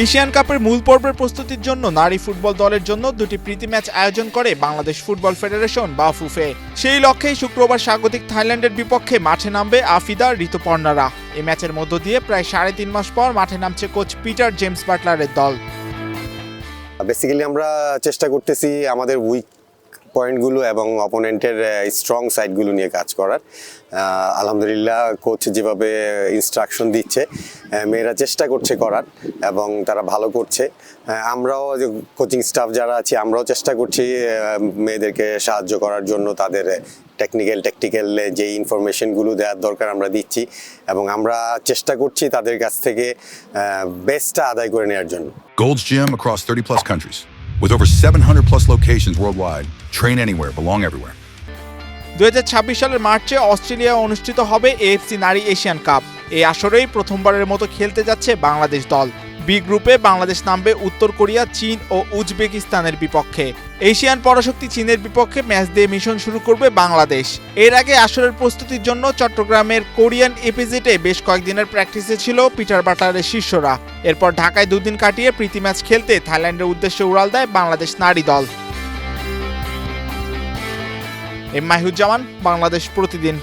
Asian কাপের মূল পর্বের প্রস্তুতির জন্য নারী ফুটবল দলের জন্য দুটি প্রীতি ম্যাচ আয়োজন করে বাংলাদেশ ফুটবল ফেডারেশন বা ফুফে। সেই লক্ষ্যেই শুক্রবার স্বাগতিক থাইল্যান্ডের বিপক্ষে মাঠে নামবে আফিদা ঋতুপর্ণারা। এই ম্যাচের মধ্য দিয়ে প্রায় 3.5 মাস পর মাঠে নামছে কোচ পিটার জেমস বাটলারের দল। বেসিক্যালি আমরা চেষ্টা করতেছি আমাদের উইক পয়েন্টগুলো এবং অপোনেন্টের স্ট্রং সাইডগুলো নিয়ে কাজ করার। আলহামদুলিল্লাহ কোচ যেভাবে ইনস্ট্রাকশন দিচ্ছে মেয়েরা চেষ্টা করছে করার এবং তারা ভালো করছে। আমরাও কোচিং স্টাফ যারা আছি আমরাও চেষ্টা করছি মেয়েদেরকে সাহায্য করার জন্য, তাদের ট্যাকটিক্যাল যে ইনফরমেশনগুলো দেওয়ার দরকার আমরা দিচ্ছি এবং আমরা চেষ্টা করছি তাদের কাছ থেকে বেস্টটা আদায় করে নেওয়ার জন্য। Gold's Gym across 30 plus countries with over 700 plus locations worldwide. Train anywhere, belong everywhere. 2026 সালের মার্চে অস্ট্রেলিয়ায় অনুষ্ঠিত হবে এএফসি নারী এশিয়ান কাপ। এই আসরেই প্রথমবারের মতো খেলতে যাচ্ছে বাংলাদেশ দল। বি গ্রুপে বাংলাদেশ নামবে উত্তর কোরিয়া, চীন ও উজবেকিস্তানের বিপক্ষে। এশিয়ান পরাশক্তি চীনের বিপক্ষে ম্যাচ দিয়ে মিশন শুরু করবে বাংলাদেশ। এর আগে আসরের প্রস্তুতির জন্য চট্টগ্রামের কোরিয়ান এপিজেটে বেশ কয়েকদিনের প্র্যাকটিসে ছিল পিটার বাটলারের শিষ্যরা। এরপর ঢাকায় দুদিন কাটিয়ে প্রীতি ম্যাচ খেলতে থাইল্যান্ডের উদ্দেশ্যে উড়াল দেয় বাংলাদেশ নারী দল। মাহিউজ্জামান, বাংলাদেশ প্রতিদিন।